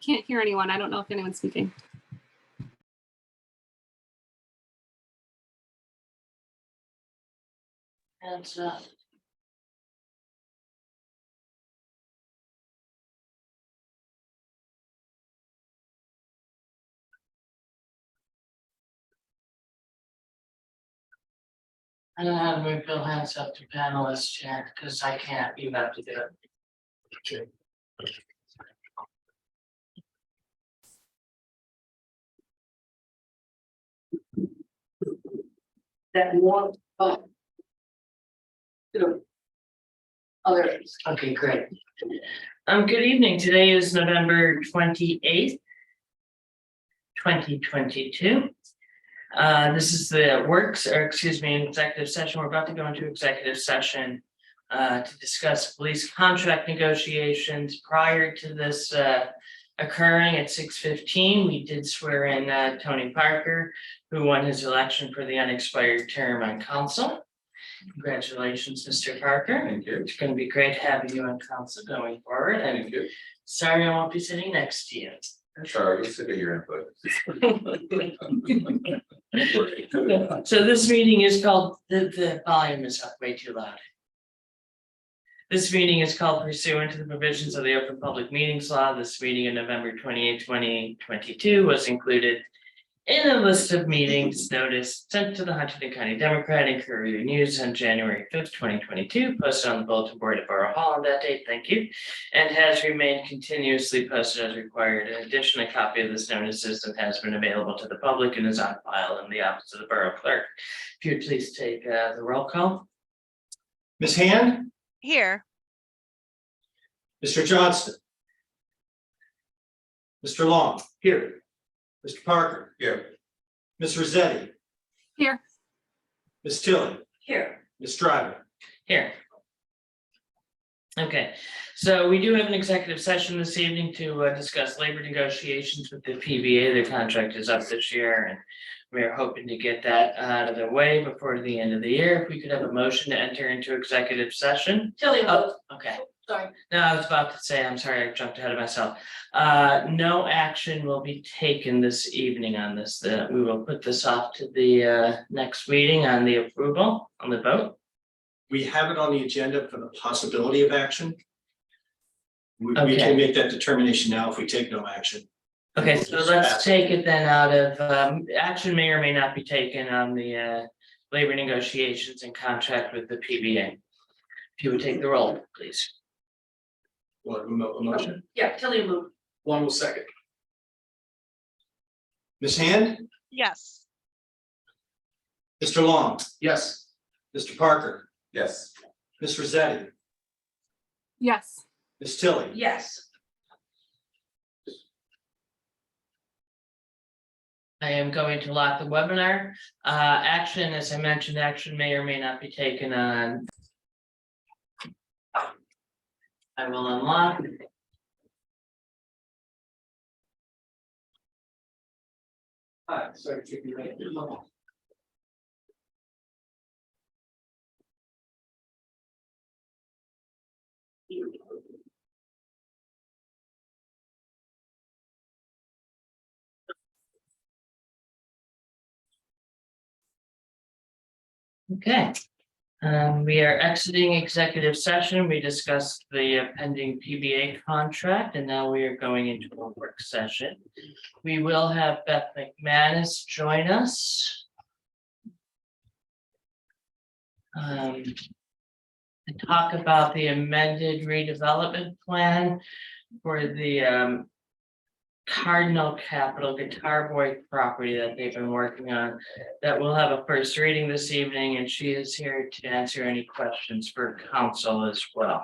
can't hear anyone. I don't know if anyone's speaking. Hands up. I don't know how to move Bill hands up to panelist chat because I can't. You have to do it. Okay. That one. Oh, there it is. Okay, great. Good evening. Today is November 28th, 2022. This is the executive session. We're about to go into executive session to discuss police contract negotiations. Prior to this occurring at 6:15, we did swear in Tony Parker, who won his election for the unexpired term on council. Congratulations, Mr. Parker. Thank you. It's going to be great having you on council going forward. And Thank you. sorry I won't be sitting next to you. Sorry, let's look at your input. So this meeting is called, the volume is up way too loud. This meeting is called pursuant to the provisions of the Open Public Meetings Law. This meeting in November 28, 2022 was included in a list of meetings notice sent to the Huntington County Democrat and Courier News on January 5th, 2022, posted on the bulletin board at Borough Hall on that date, thank you, and has remained continuously posted as required. In addition, a copy of this notice has been available to the public and is on file in the office of the Borough Clerk. If you would please take the roll call. Ms. Hand, Here. Mr. Johnston, Mr. Long, here, Mr. Parker, Here. Ms. Rossetti, Here. Ms. Tilly, Here. Ms. Driver. Here. Okay, so we do have an executive session this evening to discuss labor negotiations with the PBA. The contract is up this year and we are hoping to get that out of the way before the end of the year. If we could have a motion to enter into executive session. Tilly, Oh, okay. sorry. No, I was about to say, I'm sorry, I jumped ahead of myself. No action will be taken this evening on this. We will put this off to the next meeting on the approval, on the vote. We have it on the agenda for the possibility of action. We Okay. can make that determination now if we take no action. Okay, so let's take it then out of, action may or may not be taken on the labor negotiations and contract with the PBA. If you would take the roll, please. Want a motion? Yeah, Tilly moved. One will second. Ms. Hand, Yes. Mr. Long, Yes. Mr. Parker, Yes. Ms. Rossetti, Yes. Ms. Tilly. Yes. I am going to lock the webinar. Action, as I mentioned, action may or may not be taken on. I will unlock. Hi, sorry to keep you waiting. Okay. We are exiting executive session. We discussed the pending PBA contract and now we are going into a work session. We will have Beth McManus join us. To talk about the amended redevelopment plan for the Cardinal Capital Guitar Boy property that they've been working on. That will have a first reading this evening and she is here to answer any questions for council as well.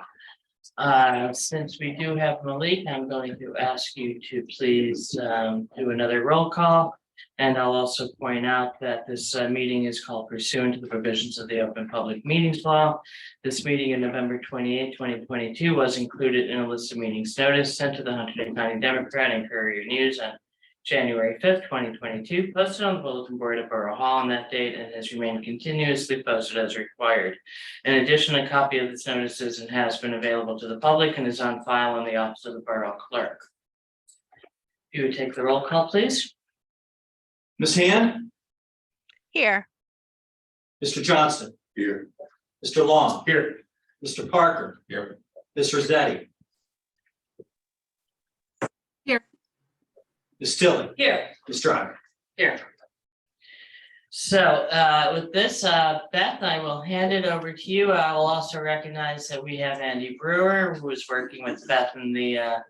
Since we do have Malik, I'm going to ask you to please do another roll call. And I'll also point out that this meeting is called pursuant to the provisions of the Open Public Meetings Law. This meeting in November 28, 2022 was included in a list of meetings notice sent to the Huntington County Democrat and Courier News on January 5th, 2022, posted on the bulletin board at Borough Hall on that date and has remained continuously posted as required. In addition, a copy of this notices and has been available to the public and is on file in the office of the Borough Clerk. You would take the roll call, please? Ms. Hand, Here. Mr. Johnston, Here. Mr. Long. Here. Mr. Parker. Here. Ms. Rosetti. Here. Ms. Tilly. Here. Ms. Driver. Here. So with this, Beth, I will hand it over to you. I will also recognize that we have Andy Brewer, who is working with Beth in the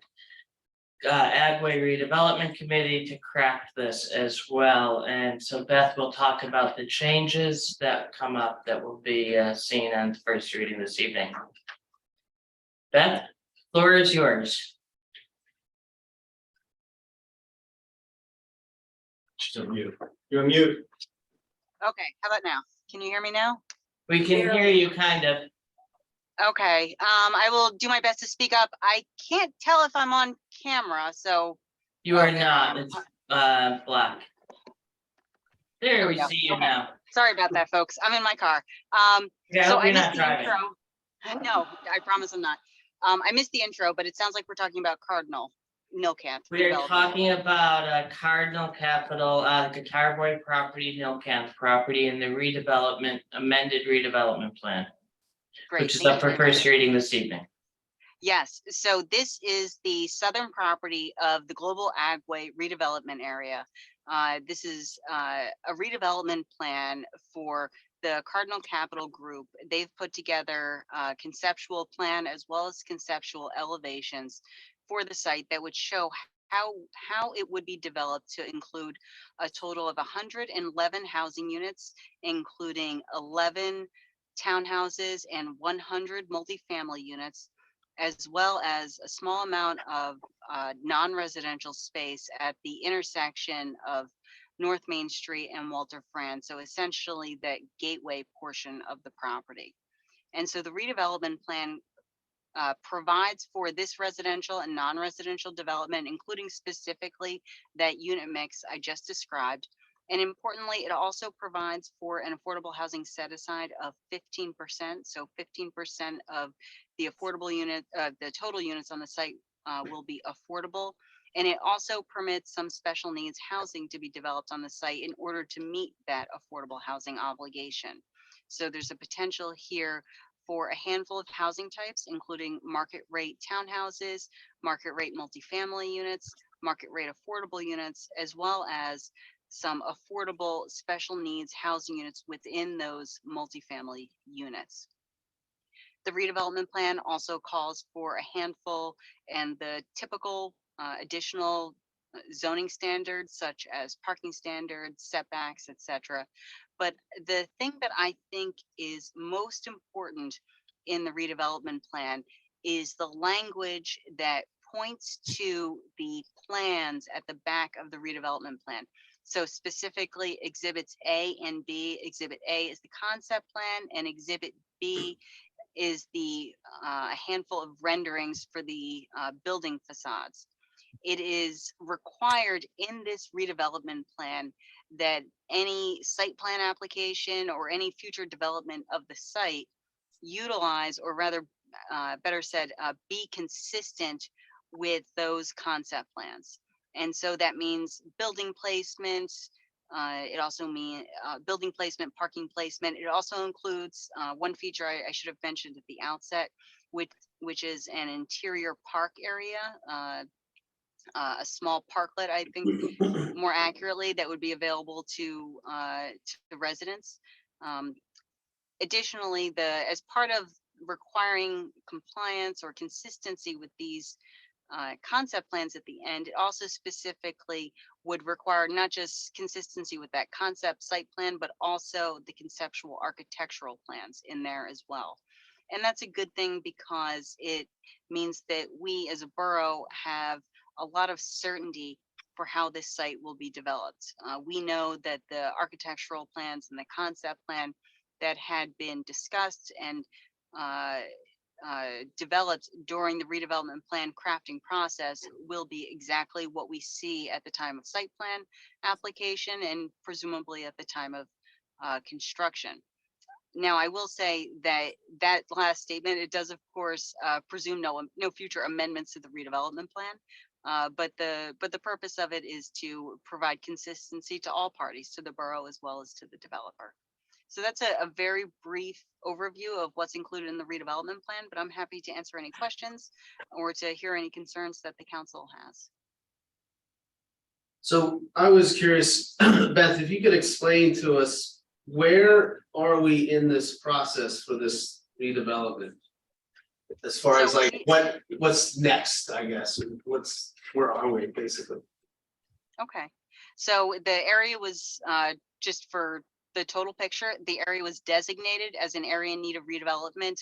Agway Redevelopment Committee to craft this as well. And so Beth will talk about the changes that come up that will be seen on first reading this evening. Beth, floor is yours. She's on mute. You're on mute. Okay, how about now? Can you hear me now? We can hear you kind of. Okay, I will do my best to speak up. I can't tell if I'm on camera, so You are Okay. not, it's black. There, There we we go. see you Okay. now. sorry about that, folks. I'm in my car. Yeah, I So hope you're missed not the driving. intro. No, I promise I'm not. I missed the intro, but it sounds like we're talking about Cardinal Millcamp. We are redevelopment. talking about Cardinal Capital, Guitar Boy property, Hillcamp property, and the redevelopment, amended redevelopment plan, Great, which is thank up you for very much. first reading this evening. Yes, so this is the southern property of the Global Agway redevelopment area. This is a redevelopment plan for the Cardinal Capital Group. They've put together a conceptual plan as well as conceptual elevations for the site that would show how it would be developed to include a total of 111 housing units, including 11 townhouses and 100 multifamily units, as well as a small amount of non-residential space at the intersection of North Main Street and Walter Frantz. So essentially that gateway portion of the property. And so the redevelopment plan provides for this residential and non-residential development, including specifically that unit mix I just described. And importantly, it also provides for an affordable housing set aside of 15%. So 15% of the affordable unit, the total units on the site will be affordable. And it also permits some special needs housing to be developed on the site in order to meet that affordable housing obligation. So there's a potential here for a handful of housing types, including market rate townhouses, market rate multifamily units, market rate affordable units, as well as some affordable special needs housing units within those multifamily units. The redevelopment plan also calls for a handful and the typical additional zoning standards such as parking standards, setbacks, etc. But the thing that I think is most important in the redevelopment plan is the language that points to the plans at the back of the redevelopment plan. So specifically exhibits A and B. Exhibit A is the concept plan and exhibit B is the handful of renderings for the building facades. It is required in this redevelopment plan that any site plan application or any future development of the site utilize, or rather, better said, be consistent with those concept plans. And so that means building placement. It also means building placement, parking placement. It also includes one feature I should have mentioned at the outset, which is an interior park area. A small parklet, I think more accurately, that would be available to the residents. Additionally, as part of requiring compliance or consistency with these concept plans at the end, it also specifically would require not just consistency with that concept site plan, but also the conceptual architectural plans in there as well. And that's a good thing because it means that we as a borough have a lot of certainty for how this site will be developed. We know that the architectural plans and the concept plan that had been discussed and developed during the redevelopment plan crafting process will be exactly what we see at the time of site plan application and presumably at the time of construction. Now, I will say that last statement, it does, of course, presume no future amendments to the redevelopment plan, But the purpose of it is to provide consistency to all parties, to the borough as well as to the developer. So that's a very brief overview of what's included in the redevelopment plan, but I'm happy to answer any questions or to hear any concerns that the council has. So I was curious, Beth, if you could explain to us, where are we in this process for this redevelopment? As far So as like, what's next, I guess, and where are we basically? Okay, so the area was, just for the total picture, the area was designated as an area in need of redevelopment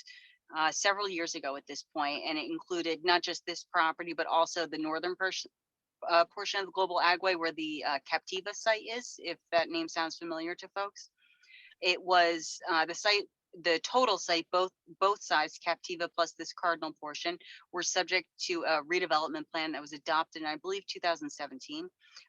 several years ago at this point, and it included not just this property, but also the northern portion of the Global Agway where the Captiva site is, if that name sounds familiar to folks. It was the site, the total site, both sides, Captiva plus this Cardinal portion, were subject to a redevelopment plan that was adopted in, I believe, 2017.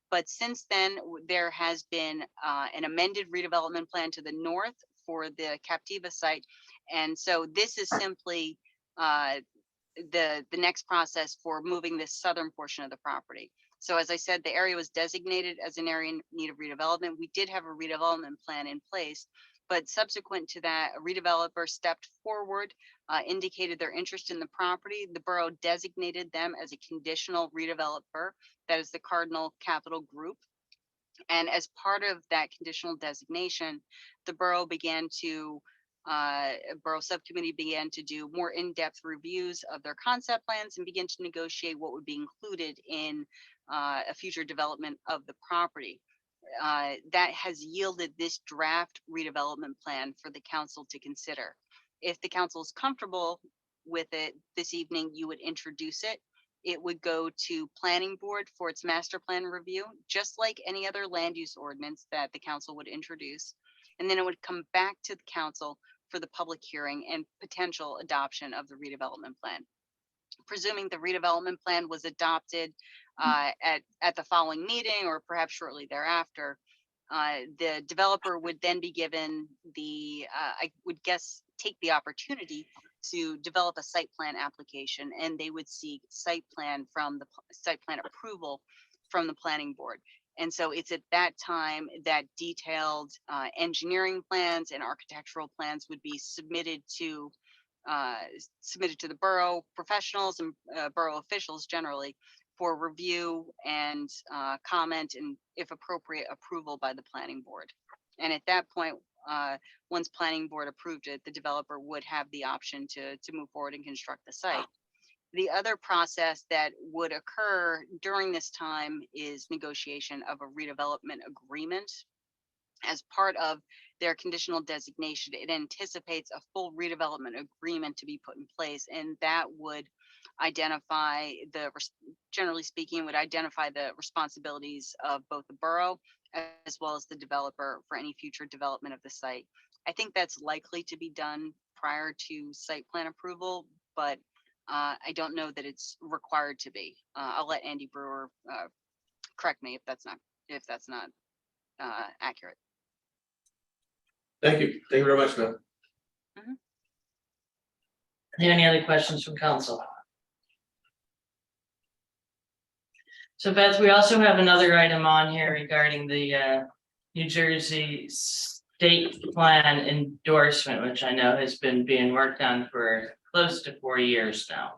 But since then, there has been an amended redevelopment plan to the north for the Captiva site. And so this is simply the next process for moving this southern portion of the property. So as I said, the area was designated as an area in need of redevelopment. We did have a redevelopment plan in place, but subsequent to that, a redeveloper stepped forward, indicated their interest in the property. The borough designated them as a conditional redeveloper, that is the Cardinal Capital Group. And as part of that conditional designation, the borough subcommittee began to do more in-depth reviews of their concept plans and begin to negotiate what would be included in a future development of the property. That has yielded this draft redevelopment plan for the council to consider. If the council is comfortable with it this evening, you would introduce it. It would go to planning board for its master plan review, just like any other land use ordinance that the council would introduce. And then it would come back to the council for the public hearing and potential adoption of the redevelopment plan. Presuming the redevelopment plan was adopted at the following meeting or perhaps shortly thereafter, the developer would then be given the, I would guess, take the opportunity to develop a site plan application, and they would seek site plan approval from the planning board. And so it's at that time that detailed engineering plans and architectural plans would be submitted to the borough professionals and borough officials generally for review and comment, and if appropriate, approval by the planning board. And at that point, once planning board approved it, the developer would have the option to move forward and construct the site. The other process that would occur during this time is negotiation of a redevelopment agreement. As part of their conditional designation, it anticipates a full redevelopment agreement to be put in place, and that would identify generally speaking, would identify the responsibilities of both the borough as well as the developer for any future development of the site. I think that's likely to be done prior to site plan approval, but I don't know that it's required to be. I'll let Andy Brewer correct me if that's not accurate. Thank you very much, Beth. Any other questions from council? So Beth, we also have another item on here regarding the New Jersey state plan endorsement, which I know has been being worked on for close to 4 years now.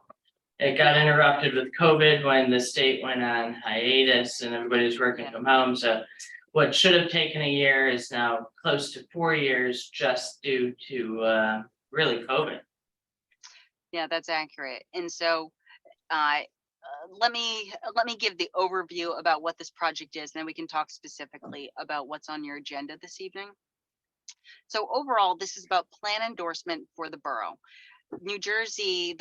It got interrupted with COVID when the state went on hiatus and everybody was working from home. So what should have taken a year is now close to 4 years just due to really COVID. Yeah, that's accurate. And so let me give the overview about what this project is, and then we can talk specifically about what's on your agenda this evening. So overall, this is about plan endorsement for the borough. New Jersey,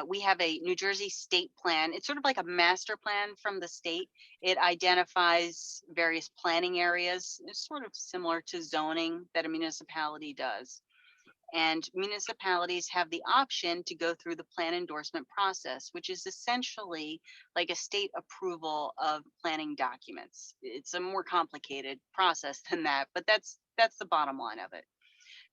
we have a New Jersey state plan. It's sort of like a master plan from the state. It identifies various planning areas. It's sort of similar to zoning that a municipality does. And municipalities have the option to go through the plan endorsement process, which is essentially like a state approval of planning documents. It's a more complicated process than that, but that's the bottom line of it.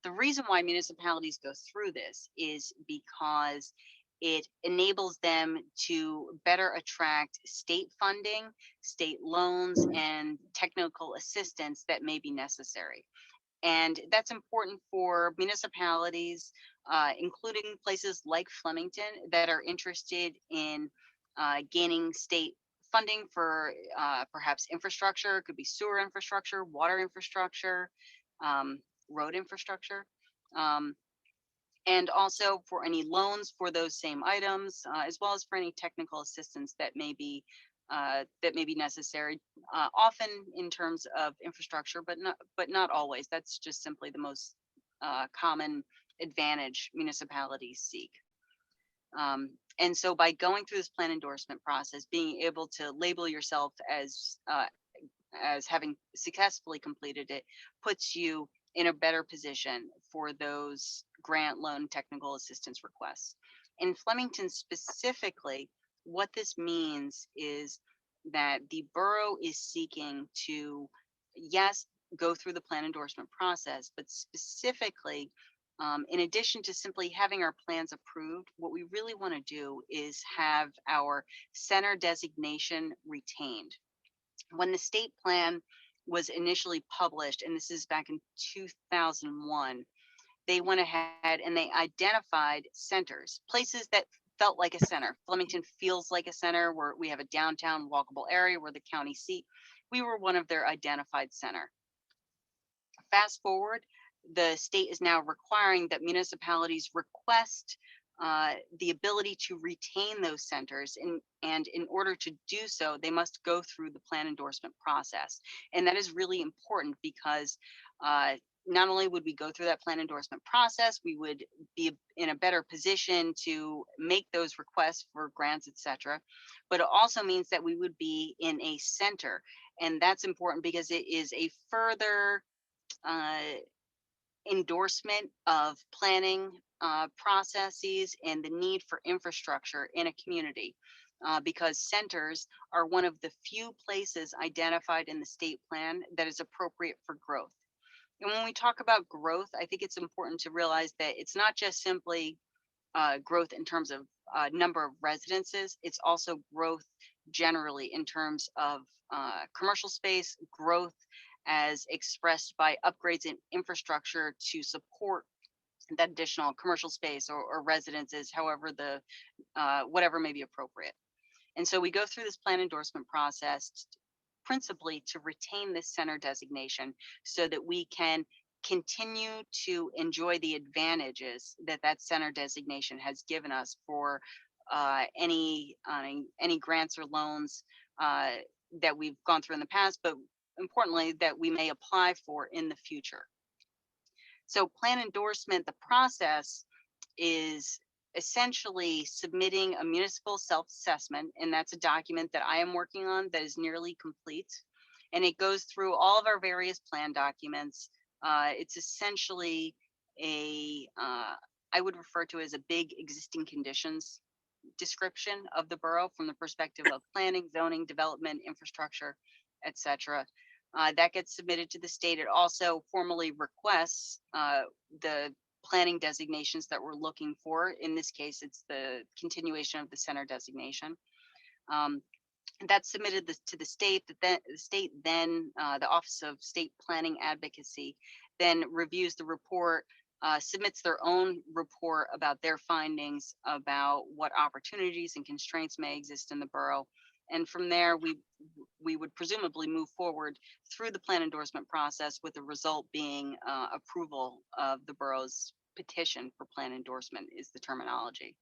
The reason why municipalities go through this is because it enables them to better attract state funding, state loans, and technical assistance that may be necessary. And that's important for municipalities, including places like Flemington, that are interested in gaining state funding for perhaps infrastructure. It could be sewer infrastructure, water infrastructure, road infrastructure, and also for any loans for those same items, as well as for any technical assistance that may be necessary, often in terms of infrastructure, but not always. That's just simply the most common advantage municipalities seek. And so by going through this plan endorsement process, being able to label yourself as having successfully completed it, puts you in a better position for those grant loan technical assistance requests. In Flemington specifically, what this means is that the borough is seeking to, yes, go through the plan endorsement process, but specifically, in addition to simply having our plans approved, what we really want to do is have our center designation retained. When the state plan was initially published, and this is back in 2001, they went ahead and they identified centers, places that felt like a center. Flemington feels like a center, where we have a downtown walkable area, where the county seat. We were one of their identified center. Fast forward, the state is now requiring that municipalities request the ability to retain those centers, and in order to do so, they must go through the plan endorsement process. And that is really important because not only would we go through that plan endorsement process, we would be in a better position to make those requests for grants, etc. But it also means that we would be in a center. And that's important because it is a further endorsement of planning processes and the need for infrastructure in a community, because centers are one of the few places identified in the state plan that is appropriate for growth. And when we talk about growth, I think it's important to realize that it's not just simply growth in terms of number of residences, it's also growth generally in terms of commercial space, growth as expressed by upgrades in infrastructure to support that additional commercial space or residences, however the whatever may be appropriate. And so we go through this plan endorsement process principally to retain this center designation so that we can continue to enjoy the advantages that that center designation has given us for any grants or loans that we've gone through in the past, but importantly, that we may apply for in the future. So plan endorsement, the process is essentially submitting a municipal self-assessment, and that's a document that I am working on that is nearly complete. And it goes through all of our various plan documents. It's essentially I would refer to as a big existing conditions description of the borough from the perspective of planning, zoning, development, infrastructure, etc. That gets submitted to the state. It also formally requests the planning designations that we're looking for. In this case, it's the continuation of the center designation. That's submitted to the state. The state then, the Office of State Planning Advocacy, then reviews the report, submits their own report about their findings about what opportunities and constraints may exist in the borough. And from there, we would presumably move forward through the plan endorsement process, with the result being approval of the borough's petition for plan endorsement is the terminology.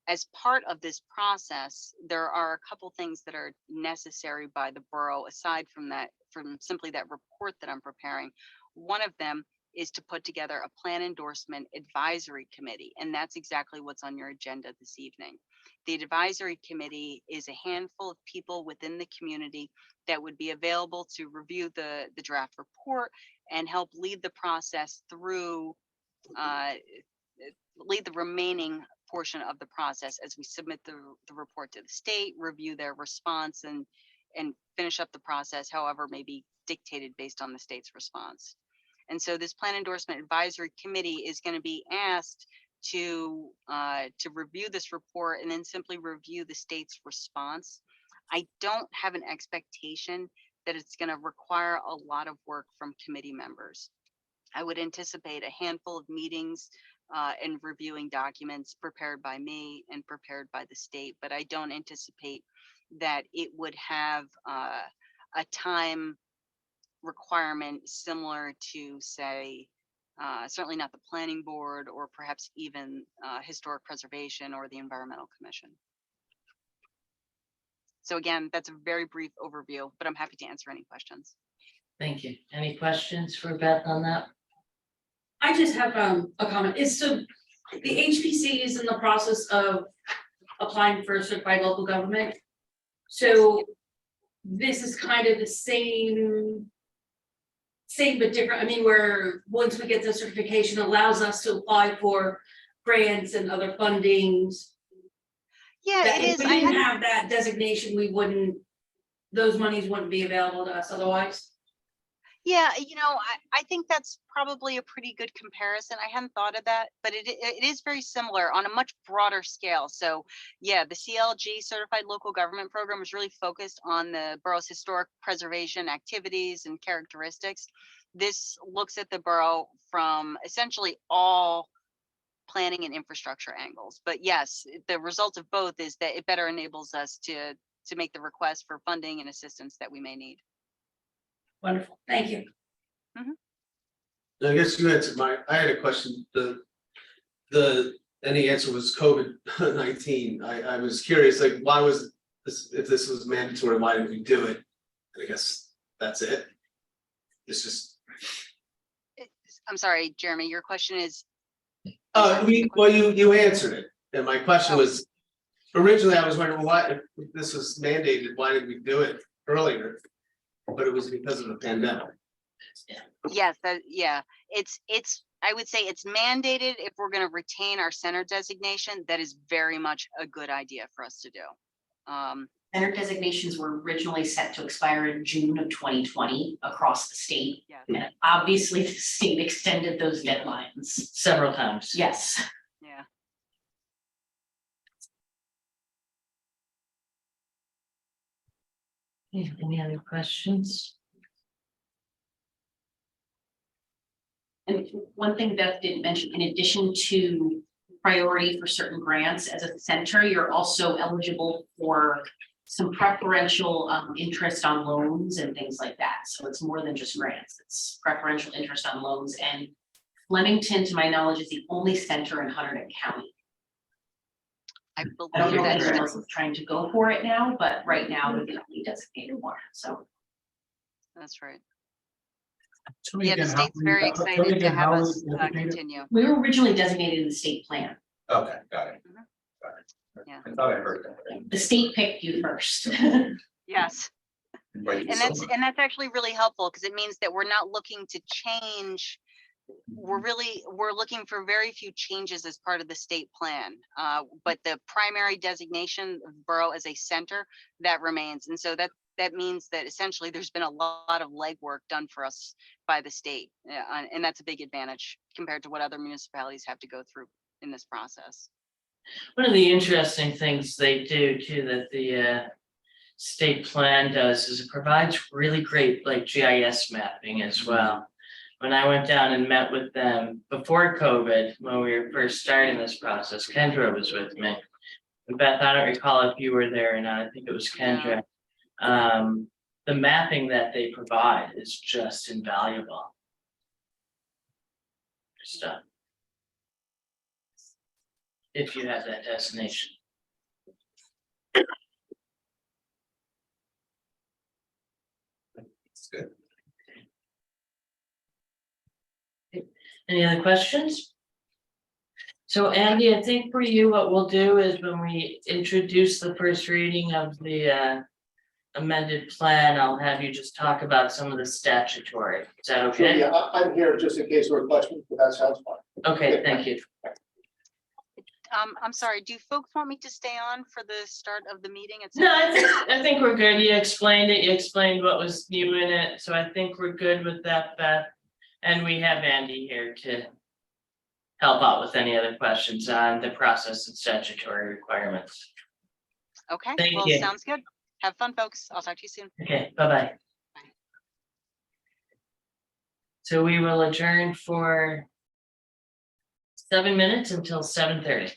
As part of this process, there are a couple things that are necessary by the borough aside from that, from simply that report that I'm preparing. One of them is to put together a plan endorsement advisory committee, and that's exactly what's on your agenda this evening. The advisory committee is a handful of people within the community that would be available to review the draft report and help lead the process through, lead the remaining portion of the process as we submit the report to the state, review their response, and finish up the process however may be dictated based on the state's response. And so this plan endorsement advisory committee is going to be asked to review this report and then simply review the state's response. I don't have an expectation that it's going to require a lot of work from committee members. I would anticipate a handful of meetings and reviewing documents prepared by me and prepared by the state, but I don't anticipate that it would have a time requirement similar to, say, certainly not the planning board or perhaps even historic preservation or the environmental commission. So again, that's a very brief overview, but I'm happy to answer any questions. Thank you. Any questions for Beth on that? I just have a comment. Is so the HPC is in the process of applying for certified local government. So this is kind of the same but different. I mean, where once we get the certification, allows us to apply for grants and other fundings. Yeah, That it if is. we didn't have that designation, we wouldn't, those monies wouldn't be available to us otherwise. Yeah, you know, I think that's probably a pretty good comparison. I hadn't thought of that, but it is very similar on a much broader scale. So yeah, the CLG Certified Local Government Program is really focused on the borough's historic preservation activities and characteristics. This looks at the borough from essentially all planning and infrastructure angles. But yes, the result of both is that it better enables us to make the request for funding and assistance that we may need. Wonderful, thank you. I guess you answered I had a question, any answer was COVID-19. I was curious, like, why was this, if this was mandatory, why didn't we do it? I guess that's it. It's just, I'm sorry, Jeremy, your question is, well, you answered it, and my question was, originally I was wondering, why, if this was mandated, why didn't we do it earlier? But it was because of the pandemic. yes, it's, I would say it's mandated if we're going to retain our center designation. That is very much a good idea for us to do. Center designations were originally set to expire in June of 2020 across the state. Yeah. And obviously the state extended those deadlines. Several times. Yes. Yeah. Any other questions? And one thing Beth didn't mention, in addition to priority for certain grants, as a center, you're also eligible for some preferential interest on loans and things like that. So it's more than just grants, it's preferential interest on loans. And Flemington, to my knowledge, is the only center in Hunterdon County. I I don't believe know if that's anyone right. else is trying to go for it now, but right now we're the only designated one, so. That's right. Tell me Yeah, the again, how state's many- very tell me excited to again, have how us is it designated? continue. We were originally designated in the state plan. Okay, got it. Mhm. Got it. Yeah. I thought I heard that. The state picked you first. Yes. Thank you And so that's much. actually really helpful because it means that we're not looking to change. We're looking for very few changes as part of the state plan. But the primary designation of borough as a center, that remains. And so that means that essentially there's been a lot of legwork done for us by the state. And that's a big advantage compared to what other municipalities have to go through in this process. One of the interesting things they do too, that the state plan does, is it provides really great like GIS mapping as well. When I went down and met with them before COVID, when we were first starting this process, Kendra was with me. And Beth, I don't recall if you were there or not, I think it was Kendra. The mapping that they provide is just invaluable stuff. If you have that destination. It's good. Any other questions? So Andy, I think for you, what we'll do is when we introduce the first reading of the amended plan, I'll have you just talk about some of the statutory. Is that Sure, okay? yeah, I'm here just in case there are questions, but that sounds fine. Okay, thank you. I'm sorry, do folks want me to stay on for the start of the meeting? No, I think we're good. You explained it. You explained what was new in it. So I think we're good with that, Beth. And we have Andy here to help out with any other questions on the process and statutory requirements. Okay, Thank well, you. sounds good. Have fun, folks. I'll talk to you soon. Okay, bye-bye. So we will adjourn for 7 minutes until 7:30.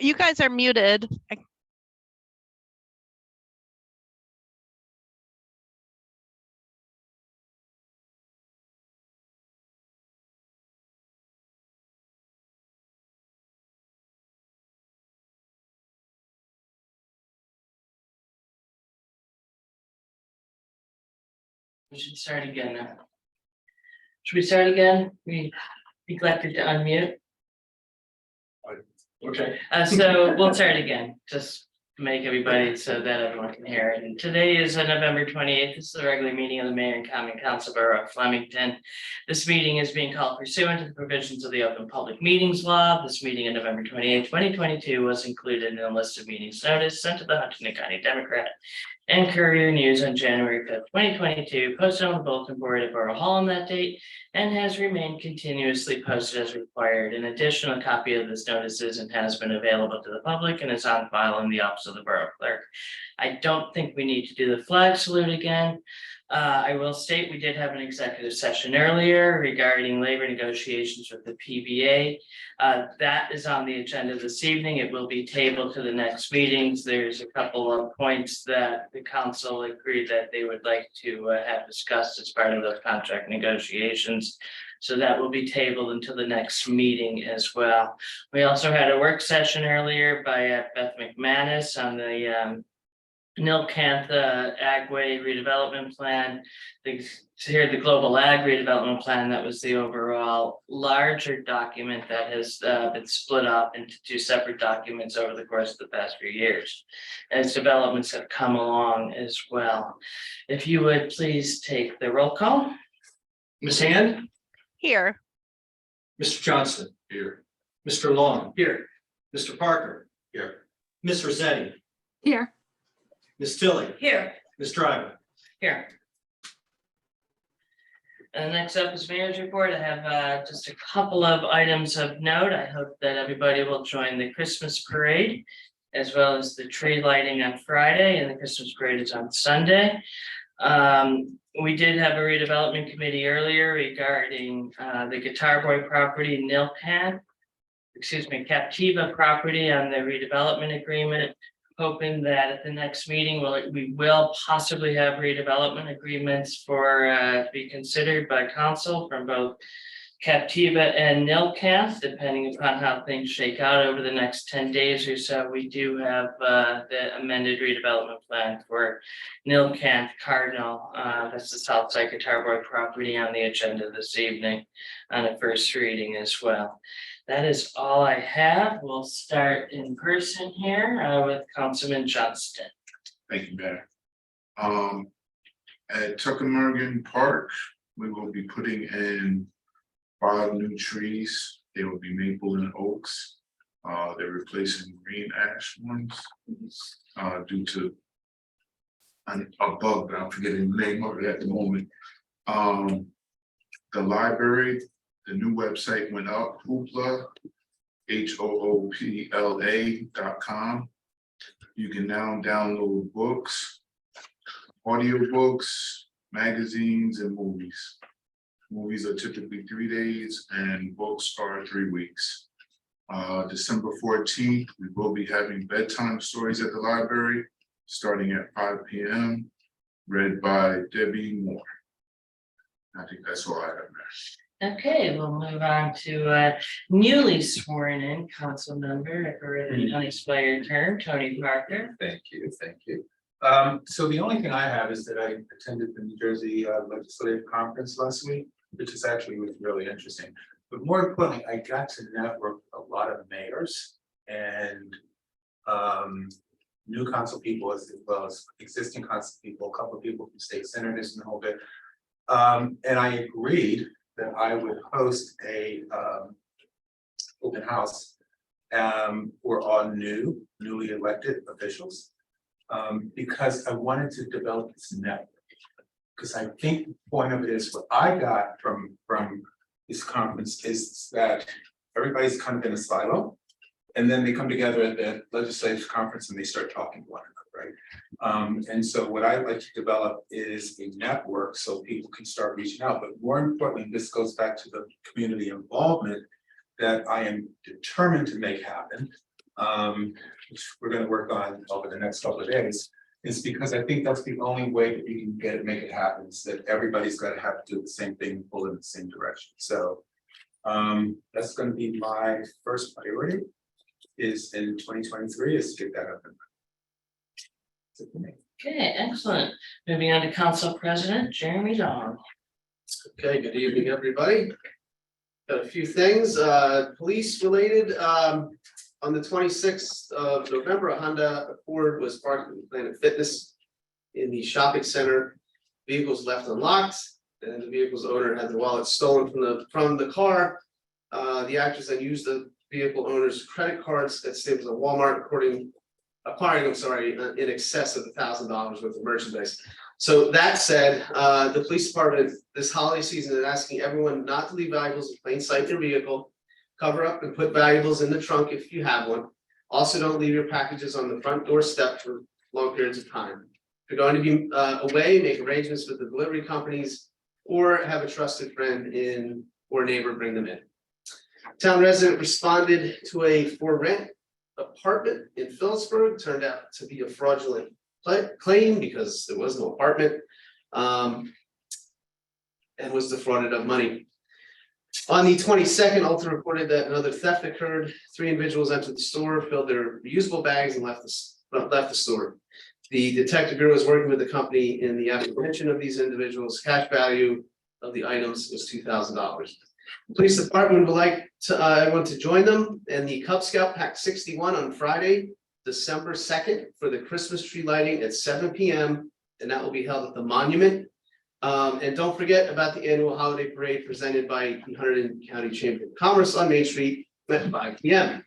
You guys are muted. We should start again now. Should we start again? We neglected to unmute. Okay. So we'll start again, just to make everybody so that everyone can hear it. And today is November 28th. This is the regular meeting of the Mayor and Common Council Borough of Flemington. This meeting is being called pursuant to the provisions of the Open Public Meetings Law. This meeting on November 28th, 2022 was included in a list of meetings notice sent to the Huntington County Democrat and Courier News on January 5th, 2022, posted on the bulletin board at Borough Hall on that date, and has remained continuously posted as required. In addition, a copy of this notice is and has been available to the public and is on file in the office of the Borough Clerk. I don't think we need to do the flag salute again. I will state we did have an executive session earlier regarding labor negotiations with the PBA. That is on the agenda this evening. It will be tabled to the next meetings. There's a couple of points that the council agreed that they would like to have discussed as part of those contract negotiations. So that will be tabled until the next meeting as well. We also had a work session earlier by Beth McManus on the Nilkanth Agway redevelopment plan. Here, the global ag redevelopment plan, that was the overall larger document that has been split up into two separate documents over the course of the past few years. As developments have come along as well. If you would please take the roll call. Ms. Hand, Here. Mr. Johnston, Here. Mr. Long. Here. Mr. Parker. Here. Ms. Rosetti, Here. Ms. Tilly, Here. Ms. Driver. Here. And next up is mayor's report. I have just a couple of items of note. I hope that everybody will join the Christmas parade as well as the tree lighting on Friday, and the Christmas parade is on Sunday. We did have a redevelopment committee earlier regarding the Guitar Boy property, Captiva property on the redevelopment agreement. Hoping that at the next meeting, we will possibly have redevelopment agreements for to be considered by council from both Captiva and Nilkanth, depending upon how things shake out over the next 10 days or so. We do have the amended redevelopment plan for Nilkanth Cardinal. That's the Southside Guitar Boy property on the agenda this evening on a first reading as well. That is all I have. We'll start in person here with Councilman Johnston. Thank you, Mayor. At Tuckermurgan Park, we will be putting in 5 new trees. They will be maple and oaks. They're replacing green ash ones due to a bug, but I'm forgetting the name of it at the moment. The library, the new website went up, Hoopla, HOOPLA.com. You can now download books, audiobooks, magazines, and movies. Movies are typically 3 days and books are 3 weeks. December 14th, we will be having bedtime stories at the library starting at 5 p.m. read by Debbie Moore. I think that's all I have, man. Okay, we'll move on to newly sworn in council member for an unexpired term, Tony Parker. Thank you, thank you. So the only thing I have is that I attended the New Jersey Legislative Conference last week, which is actually was really interesting. But more importantly, I got to network with a lot of mayors and new council people as well as existing council people, a couple of people from state senators and the whole bit. And I agreed that I would host a open house for all newly elected officials. Because I wanted to develop this network. Because I think the point of it is what I got from this conference is that everybody's kind of in a silo. And then they come together at the legislative conference and they start talking to one another, right? And so what I like to develop is a network so people can start reaching out. But more importantly, this goes back to the community involvement that I am determined to make happen. Which we're going to work on over the next couple of days, is because I think that's the only way that you can make it happen, is that everybody's got to have to do the same thing, pull in the same direction. So that's going to be my first priority, is in 2023, is to get that up and running. Okay, excellent. Moving on to council president, Jeremy Dawn. Okay, good evening, everybody. Got a few things, police related, on the 26th of November, a Honda Accord was parked in Planet Fitness in the shopping center. Vehicles left unlocked, and the vehicle's owner had the wallet stolen from the car. The actors then used the vehicle owner's credit cards that stayed with a Walmart, acquiring, in excess of $1,000 worth of merchandise. So that said, the police department this holiday season is asking everyone not to leave valuables in plain sight in their vehicle. Cover up and put valuables in the trunk if you have one. Also, don't leave your packages on the front doorstep for long periods of time. If you're going to be away, make arrangements with the delivery companies or have a trusted friend or neighbor bring them in. Town resident responded to a for rent apartment in Phillipsburg, turned out to be a fraudulent claim because there was no apartment and was defrauded of money. On the 22nd, Ulta reported that another theft occurred. 3 individuals entered the store, filled their reusable bags and left the store. The detective bureau is working with the company in the apprehension of these individuals. Cash value of the items was $2,000. The police department would like everyone to join them in the Cub Scout Pack 61 on Friday, December 2nd for the Christmas tree lighting at 7 p.m. and that will be held at the Monument. And don't forget about the annual holiday parade presented by the Hunterdon County Chamber of Commerce on Main Street at 5 p.m.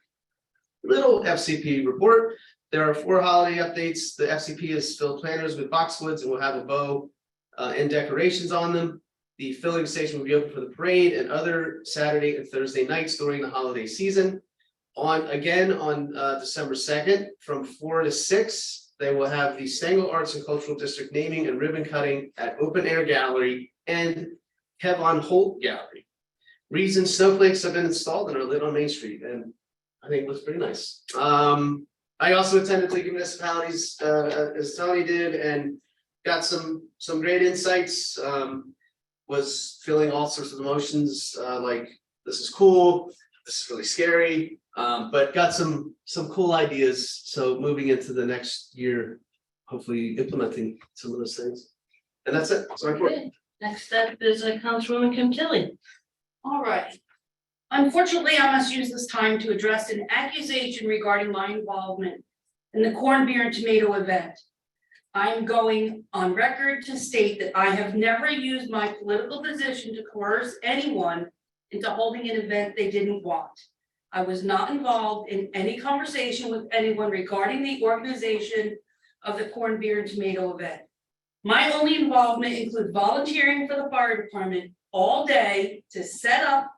Little FCP report. There are 4 holiday updates. The FCP has filled planters with boxwoods and will have a bow and decorations on them. The filling station will be open for the parade and other Saturday and Thursday nights during the holiday season. On December 2nd from 4 to 6. They will have the Stengel Arts and Cultural District naming and ribbon cutting at Open Air Gallery and Kevon Holt Gallery. Wreaths and snowflakes have been installed and are lit on Main Street, and I think it looks pretty nice. I also attended League of Municipalities as Tony did, and got some great insights. Was feeling all sorts of emotions, like this is cool, this is really scary. But got some cool ideas. So moving into the next year, hopefully implementing some of those things. And that's it. So Okay. Next up is Councilwoman Kim Tilly. All right. Unfortunately, I must use this time to address an accusation regarding my involvement in the corn, beer, and tomato event. I'm going on record to state that I have never used my political position to coerce anyone into holding an event they didn't want. I was not involved in any conversation with anyone regarding the organization of the corn, beer, and tomato event. My only involvement includes volunteering for the fire department all day to set up,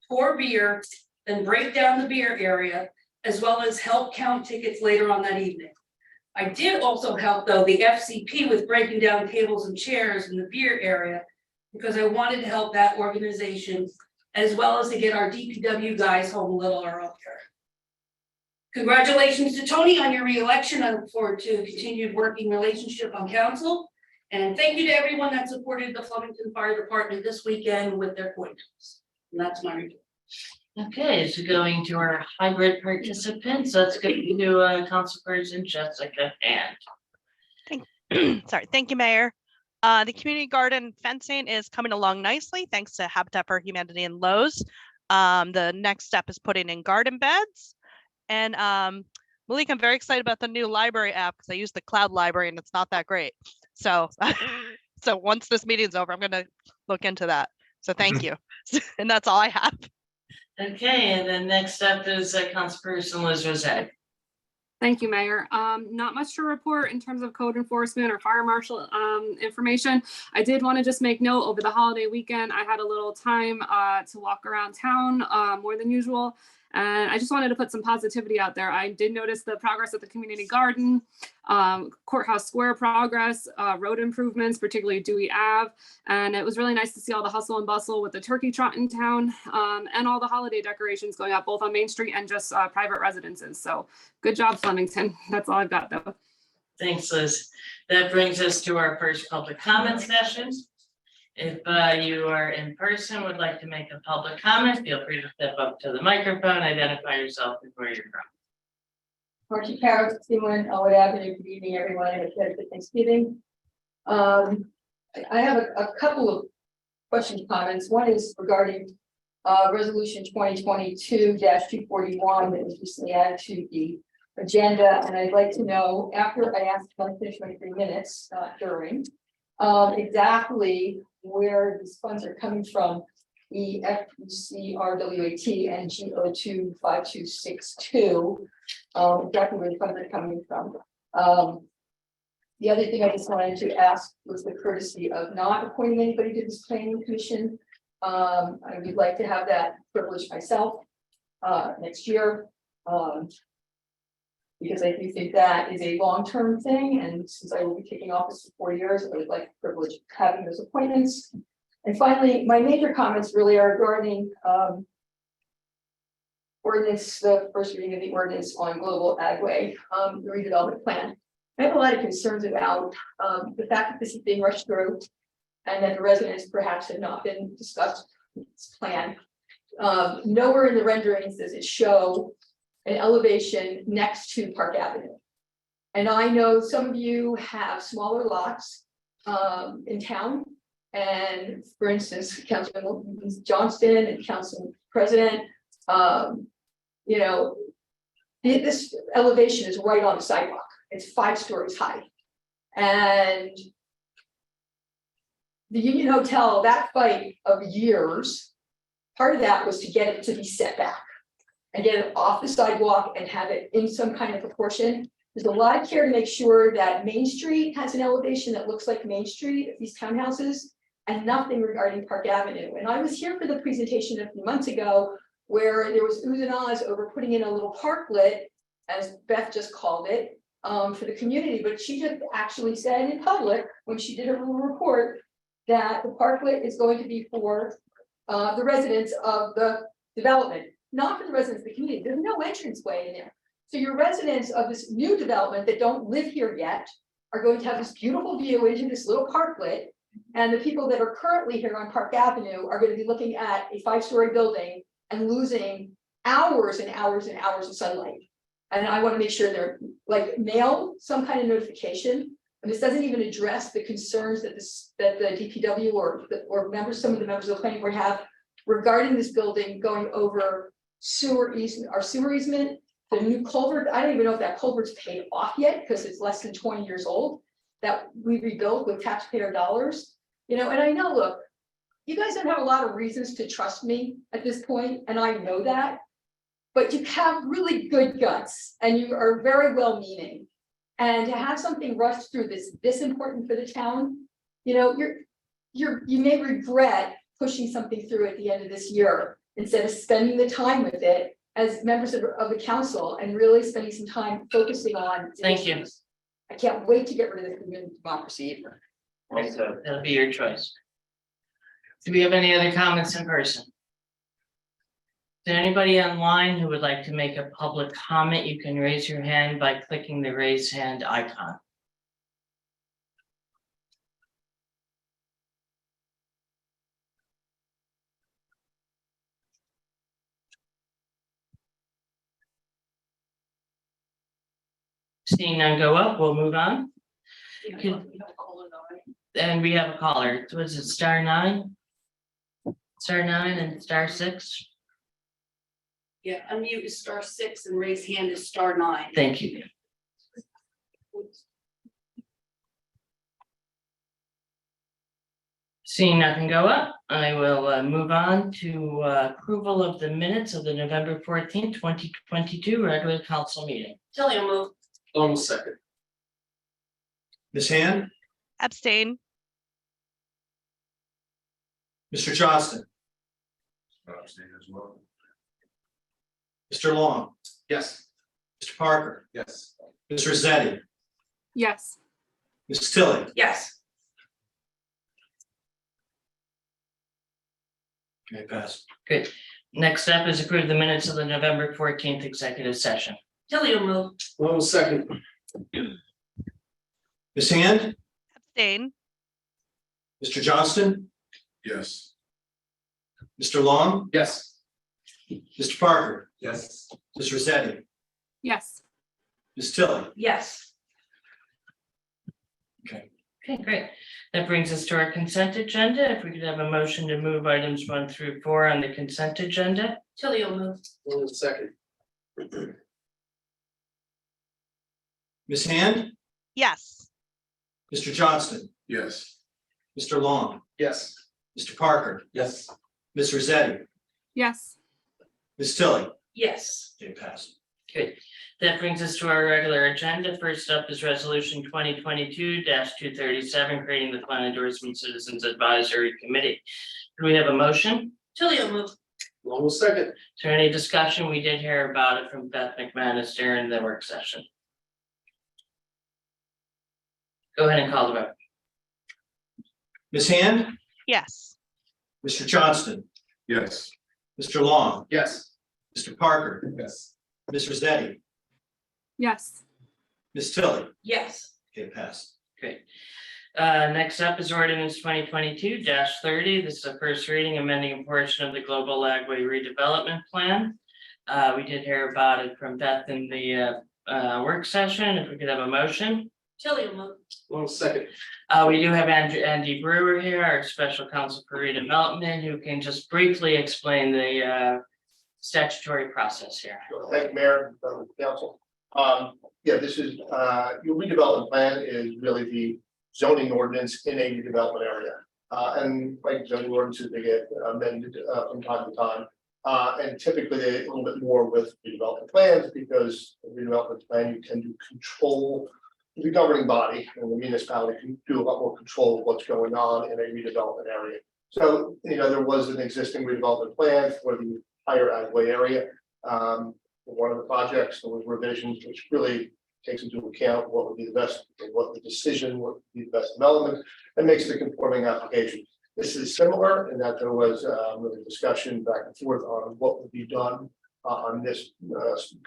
pour beer, then break down the beer area, as well as help count tickets later on that evening. I did also help, though, the FCP with breaking down tables and chairs in the beer area because I wanted to help that organization as well as to get our DPW guys home a little earlier. Congratulations to Tony on your re-election. I look forward to a continued working relationship on council. And thank you to everyone that supported the Flemington Fire Department this weekend with their coins. And that's my report. Okay, so going to our hybrid participants, let's go to Councilperson Jessica Hand. Sorry, thank you, Mayor. The community garden fencing is coming along nicely, thanks to Habitat for Humanity and Lowe's. The next step is putting in garden beds. And Malik, I'm very excited about the new library app because I use the cloud library and it's not that great. So, so once this meeting's over, I'm gonna look into that. So thank you. And that's all I have. Okay, and then next up is Councilperson Liz Rosette. Thank you, Mayor. Not much to report in terms of code enforcement or fire marshal information. I did want to just make note over the holiday weekend, I had a little time to walk around town more than usual. And I just wanted to put some positivity out there. I did notice the progress at the community garden, Courthouse Square progress, road improvements, particularly Dewey Ave. And it was really nice to see all the hustle and bustle with the turkey trot in town and all the holiday decorations going up both on Main Street and just private residences. So good job, Flemington. That's all I've got though. Thanks, Liz. That brings us to our first public comment session. If you are in person, would like to make a public comment, feel free to step up to the microphone, identify yourself and where you're from. Marcia Carroll, 61 Elwood Avenue. Good evening, everyone, and a good Thanksgiving. I have a couple of questions, comments. One is regarding resolution 2022-241 that was recently added to the agenda, and I'd like to know, after I asked if I finish my 3 minutes, during, exactly where these funds are coming from, the FUCRWAT and GO2 5262, exactly where the funds are coming from. The other thing I just wanted to ask was the courtesy of not appointing anybody to this planning commission. I would like to have that privilege myself next year. Because I do think that is a long-term thing, and since I will be taking office for 4 years, I would like the privilege of having those appointments. And finally, my major comments really are regarding ordinance, the first reading of the ordinance on Global Agway, the redevelopment plan. I have a lot of concerns about the fact that this is being rushed through and that the residents perhaps have not been discussed this plan. Nowhere in the renderings does it show an elevation next to Park Avenue. And I know some of you have smaller lots in town. And for instance, Councilman Johnston and Council President, you know, this elevation is right on the sidewalk. It's 5 stories high. And the Union Hotel, that fight of years, part of that was to get it to be set back and get it off the sidewalk and have it in some kind of proportion. There's a lot of care to make sure that Main Street has an elevation that looks like Main Street, these townhouses, and nothing regarding Park Avenue. And I was here for the presentation a few months ago where there was oohs and ahs over putting in a little parklet, as Beth just called it, for the community. But she just actually said in public, when she did her little report, that the parklet is going to be for the residents of the development, not for the residents of the community. There's no entranceway in there. So your residents of this new development that don't live here yet are going to have this beautiful view into this little parklet. And the people that are currently here on Park Avenue are going to be looking at a 5-story building and losing hours and hours and hours of sunlight. And I want to make sure they're like mail some kind of notification. And this doesn't even address the concerns that the DPW or some of the members of the planning board have regarding this building going over sewer easement, the new culvert. I don't even know if that culvert's paid off yet because it's less than 20 years old, that we rebuilt with taxpayer dollars. You know, and I know, look, you guys don't have a lot of reasons to trust me at this point, and I know that, but you have really good guts and you are very well-meaning. And to have something rushed through this important for the town, you know, you may regret pushing something through at the end of this year instead of spending the time with it as members of the council and really spending some time focusing on. Thank you. I can't wait to get rid of the democracy. So that'll be your choice. Do we have any other comments in person? Is there anybody online who would like to make a public comment? You can raise your hand by clicking the raise hand icon. Seeing none go up, we'll move on. And we have a caller. Was it star 9? Star 9 and star 6? Yeah, unmute is *6 and raise hand is *9. Thank you. Seeing nothing go up, I will move on to approval of the minutes of the November 14th, 2022 regular council meeting. Tilly will move. Almost second. Ms. Hand, Abstain. Mr. Johnston, Abstain as well. Mr. Long, Yes. Mr. Parker, Yes. Ms. Rosetti, Yes. Ms. Tilly. Yes. Okay, pass. Good. Next up is approve the minutes of the November 14th executive session. Tilly will move. Almost second. Ms. Hand, Abstain. Mr. Johnston, Yes. Mr. Long, Yes. Mr. Parker, Yes. Ms. Rosetti, Yes. Ms. Tilly. Yes. Okay, great. That brings us to our consent agenda. If we could have a motion to move items 1 through 4 on the consent agenda. Tilly will move. Almost second. Ms. Hand, Yes. Mr. Johnston, Yes. Mr. Long, Yes. Mr. Parker, Yes. Ms. Rosetti, Yes. Ms. Tilly. Yes. Okay, pass. Good. That brings us to our regular agenda. First up is resolution 2022-237, creating the Plan Endorsement Citizens Advisory Committee. Do we have a motion? Tilly will move. Almost second. Is there any discussion? We did hear about it from Beth McManus during the work session. Go ahead and call the vote. Ms. Hand, Yes. Mr. Johnston, Yes. Mr. Long, Yes. Mr. Parker, Yes. Ms. Rosetti, Yes. Ms. Tilly. Yes. Okay, pass. Great. Next up is ordinance 2022-30. This is a first reading, amending a portion of the Global Agway redevelopment plan. We did hear about it from Beth in the work session. If we could have a motion. Tilly will move. Almost second. We do have Andy Brewer here, our special counsel for redevelopment, who can just briefly explain the statutory process here. Thank you, Mayor, Council. Yeah, this is, your redevelopment plan is really the zoning ordinance in a redevelopment area. And like zoning ordinances, they get amended from time to time. And typically a little bit more with redevelopment plans, because the redevelopment plan, you tend to control the governing body, and the municipality can do a lot more control of what's going on in a redevelopment area. So, there was an existing redevelopment plan for the higher Agway area. One of the projects, there was revisions, which really takes into account what would be the best, what the decision, what would be the best development, and makes it a conforming application. This is similar in that there was really discussion back and forth on what would be done on this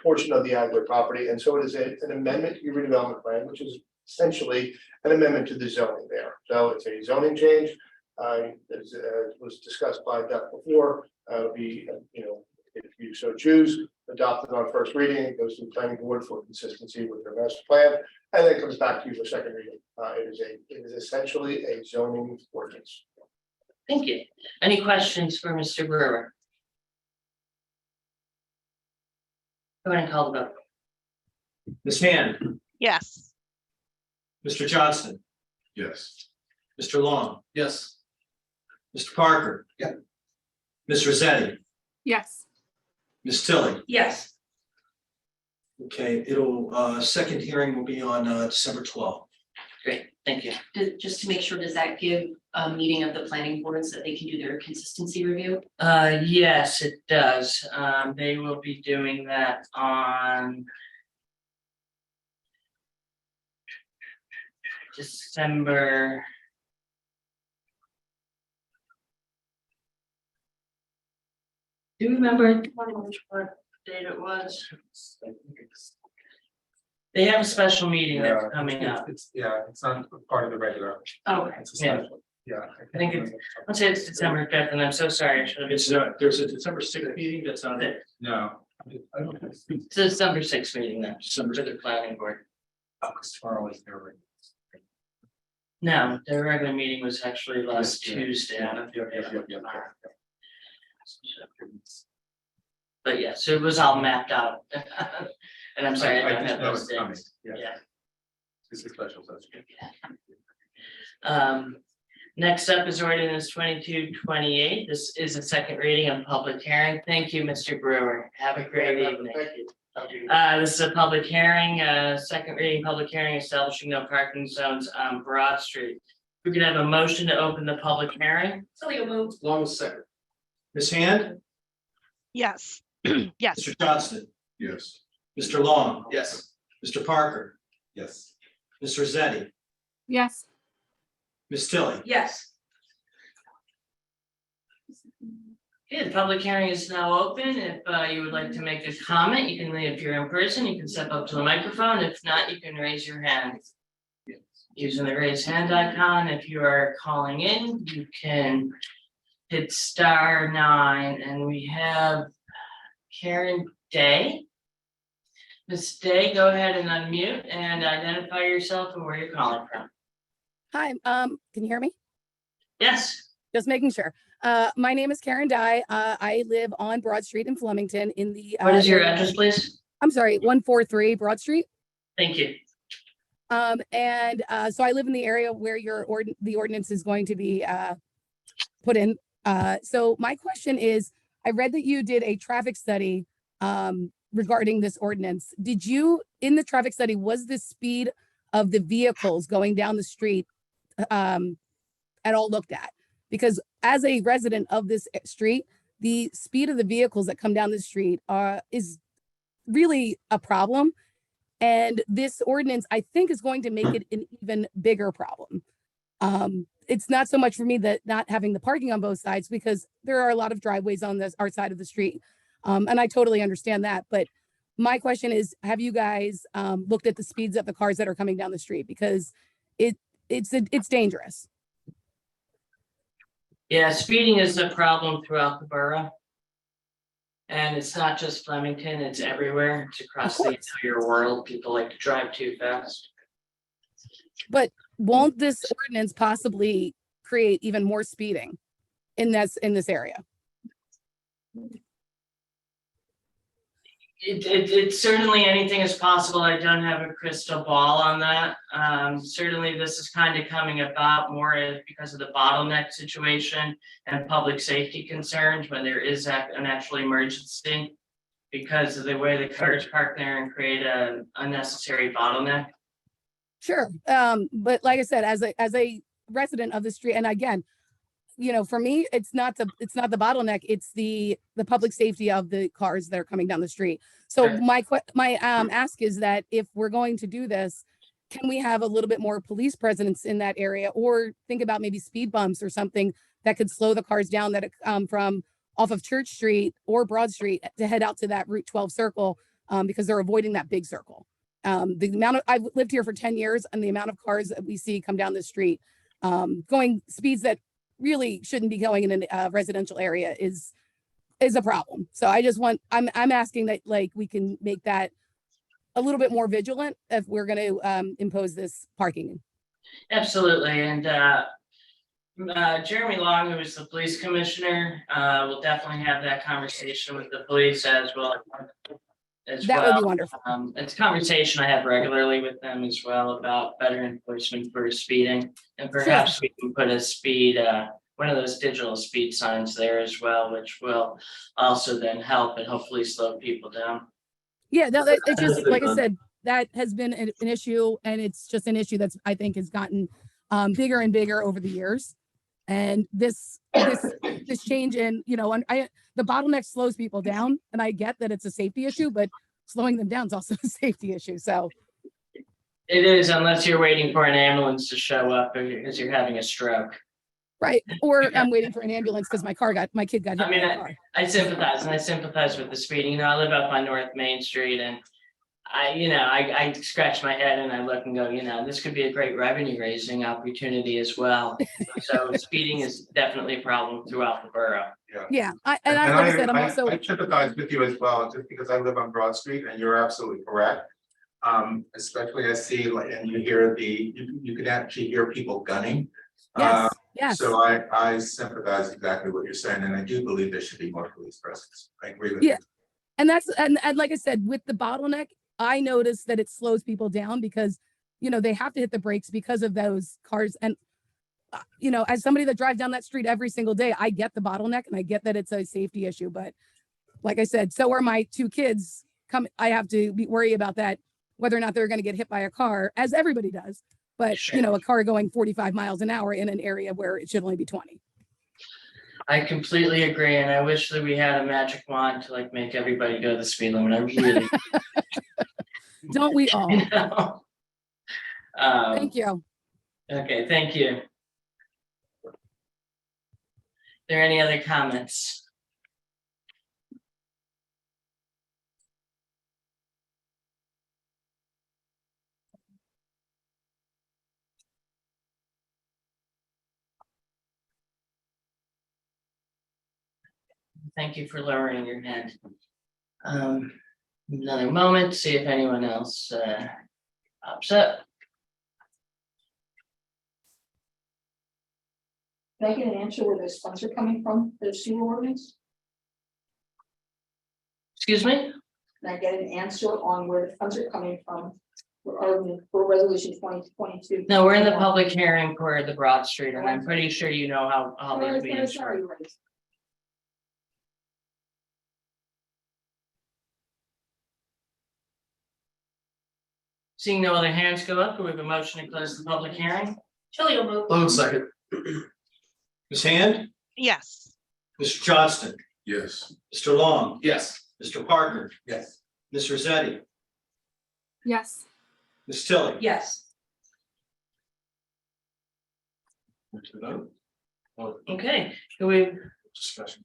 portion of the Agway property. And so it is an amendment to your redevelopment plan, which is essentially an amendment to the zoning there. So it's a zoning change. As was discussed by Beth before, it'll be, if you so choose, adopted on first reading, it goes to the planning board for consistency with their master plan, and then comes back to you for second reading. It is essentially a zoning ordinance. Thank you. Any questions for Mr. Brewer? Go ahead and call the vote. Ms. Hand, Yes. Mr. Johnston, Yes. Mr. Long, Yes. Mr. Parker. Yeah. Ms. Rosetti, Yes. Ms. Tilly. Yes. Okay, second hearing will be on December 12th. Great, thank you. Just to make sure, does that give a meeting of the planning board so that they can do their consistency review? Yes, it does. They will be doing that on December. Do you remember which date it was? They have a special meeting that's coming up. It's not part of the regular. Okay. It's a Yeah. special, yeah. I think it's, I'll say it's December 5th, and I'm so sorry, I should have. It's there's a December 6th meeting that's on it. No. I don't think It's a December 6th meeting then, December for the planning board. Because tomorrow is their regular. No, their regular meeting was actually last Yes, yeah. Tuesday. I don't know if you have Yeah. But yes, it was all mapped out. And I'm sorry, I don't just have know those it's coming. dates. Yeah, Yeah. it's a special session. Next up is ordinance 2228. This is a second reading and public hearing. Thank you, Mr. Brewer. Have a great evening. Thank you. Thank you. This is a public hearing, second reading, public hearing establishing no parking zones on Broad Street. We could have a motion to open the public hearing. Tilly moved. Long second. Ms. Hand, Yes. Yes. Mr. Johnston, Yes. Mr. Long, Yes. Mr. Parker, Yes. Ms. Rosetti, Yes. Ms. Tilly. Yes. Okay, the public hearing is now open. If you would like to make a comment, you can, if you're in person, you can step up to the microphone. If not, you can raise your hand. Using the raise hand icon. If you are calling in, you can hit *9, and we have Karen Day. Ms. Day, go ahead and unmute and identify yourself and where you're calling from. Hi, can you hear me? Yes, Just making sure. My name is Karen Dye. I live on Broad Street in Flemington in the. what is your area- address, please? I'm sorry, 143 Broad Street. Thank you. So I live in the area where the ordinance is going to be put in. So my question is, I read that you did a traffic study regarding this ordinance. Did you, in the traffic study, was the speed of the vehicles going down the street at all looked at? Because as a resident of this street, the speed of the vehicles that come down the street is really a problem. And this ordinance, I think, is going to make it an even bigger problem. It's not so much for me that not having the parking on both sides, because there are a lot of driveways on our side of the street. And I totally understand that. But my question is, have you guys looked at the speeds of the cars that are coming down the street? Because it's dangerous. Yeah, speeding is a problem throughout the borough. And it's not just Flemington, it's everywhere. It's across the entire world. People like to drive too fast. But won't this ordinance possibly create even more speeding in this area? It's certainly anything is possible. I don't have a crystal ball on that. Certainly this is kind of coming about more because of the bottleneck situation and public safety concerns when there is an actual emergency because of the way the cars park there and create an unnecessary bottleneck. Sure. But like I said, as a resident of the street, and again, for me, it's not the bottleneck, it's the public safety of the cars that are coming down the street. So my ask is that if we're going to do this, can we have a little bit more police presence in that area, or think about maybe speed bumps or something that could slow the cars down that from off of Church Street or Broad Street to head out to that Route 12 circle, because they're avoiding that big circle. I've lived here for 10 years, and the amount of cars that we see come down the street, going speeds that really shouldn't be going in a residential area is a problem. So I'm asking that we can make that a little bit more vigilant if we're going to impose this parking. Absolutely, and Jeremy Long, who is the police commissioner, will definitely have that conversation with the police as well. That would be wonderful. It's a conversation I have regularly with them as well about better enforcement for speeding. And perhaps we can put a speed, one of those digital speed signs there as well, which will also then help and hopefully slow people down. Yeah, no, it's just, like I said, that has been an issue, and it's just an issue that's, I think, has gotten bigger and bigger over the years. And this change in, the bottleneck slows people down, and I get that it's a safety issue, but slowing them down is also a safety issue. So it is, unless you're waiting for an ambulance to show up because you're having a stroke. Right, or I'm waiting for an ambulance because my kid got hit by a car. I sympathize with the speeding. I live up on North Main Street, and I scratch my head and I look and go, this could be a great revenue raising opportunity as well. So speeding is definitely a problem throughout the borough. Yeah, like I said, I'm also. I sympathize with you as well, just because I live on Broad Street, and you're absolutely correct. Especially I see, like, and you hear you can actually hear people gunning. Yes, yes. So I sympathize exactly what you're saying, and I do believe there should be more police presence. I agree with Yeah. you. And that's, and like I said, with the bottleneck, I noticed that it slows people down because, they have to hit the brakes because of those cars. And, as somebody that drives down that street every single day, I get the bottleneck and I get that it's a safety issue. But like I said, so are my 2 kids. I have to worry about that, whether or not they're going to get hit by a car, as everybody does. But, a car going 45 miles an hour in an area where it should only be 20. I completely agree, and I wish that we had a magic wand to like make everybody go the speed limit. I really. Don't we all? You know? Thank you. Okay, thank you. There any other comments? Thank you for lowering your hand. Another moment, see if anyone else pops up. Can I get an answer where those funds are coming from, for the sewer ordinance? Excuse me? Can I get an answer on where the funds are coming from for resolution 2022? No, we're in the public hearing for the Broad Street, and I'm pretty sure you know how these meetings work. Seeing no other hands go up, do we have a motion to close the public hearing? Tilly will move. Lone second. Ms. Hand, Yes. Mr. Johnston, Yes. Mr. Long, Yes. Mr. Parker, Yes. Ms. Rosetti, Yes. Ms. Tilly. Yes. Okay, can we, Discussion.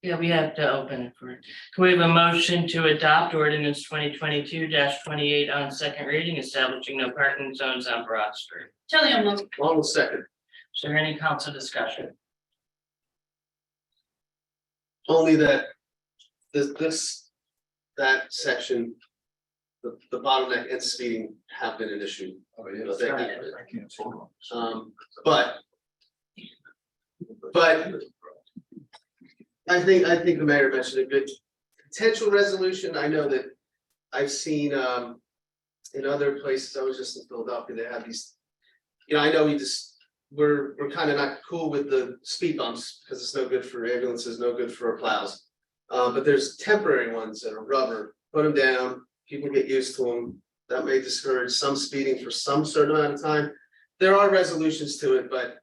yeah, we have to open it for, can we have a motion to adopt ordinance 2022-28 on second reading, establishing no parking zones on Broad Street? Tilly will move. Long second. Is there any council discussion? Only that that section, the bottleneck and speeding have been an issue. Oh, yeah. But they- I can't vote on. But I think the mayor mentioned a good potential resolution. I know that I've seen in other places, I was just in Philadelphia, they have these. I know we're kind of not cool with the speed bumps because it's no good for ambulances, no good for plows. But there's temporary ones that are rubber, put them down, people get used to them. That may discourage some speeding for some certain amount of time. There are resolutions to it, but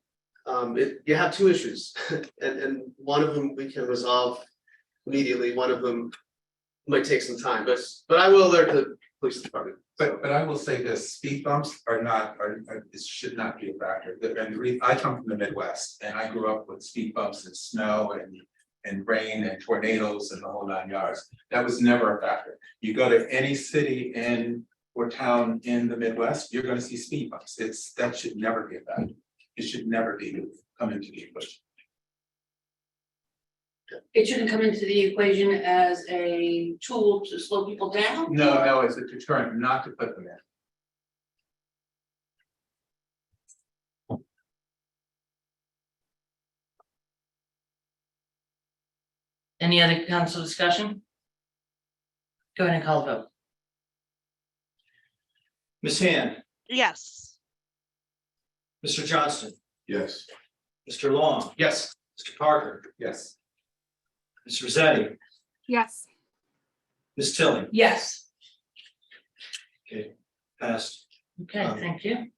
you have 2 issues. And one of them we can resolve immediately, one of them might take some time, but I will alert the police department. But I will say this, speed bumps are it should not be a factor. And I come from the Midwest and I grew up with speed bumps and snow and rain and tornadoes and the whole 9 yards. That was never a factor. You go to any city or town in the Midwest, you're gonna see speed bumps. That should never be a factor. It should never come into the equation. It shouldn't come into the equation as a tool to slow people down? No, it's a deterrent not to put them in. Any other council discussion? Go ahead and call the vote. Ms. Hand, Yes. Mr. Johnston, Yes. Mr. Long, Yes. Mr. Parker, Yes. Ms. Rosetti, Yes. Ms. Tilly. Yes. Okay, passed. Okay, thank you.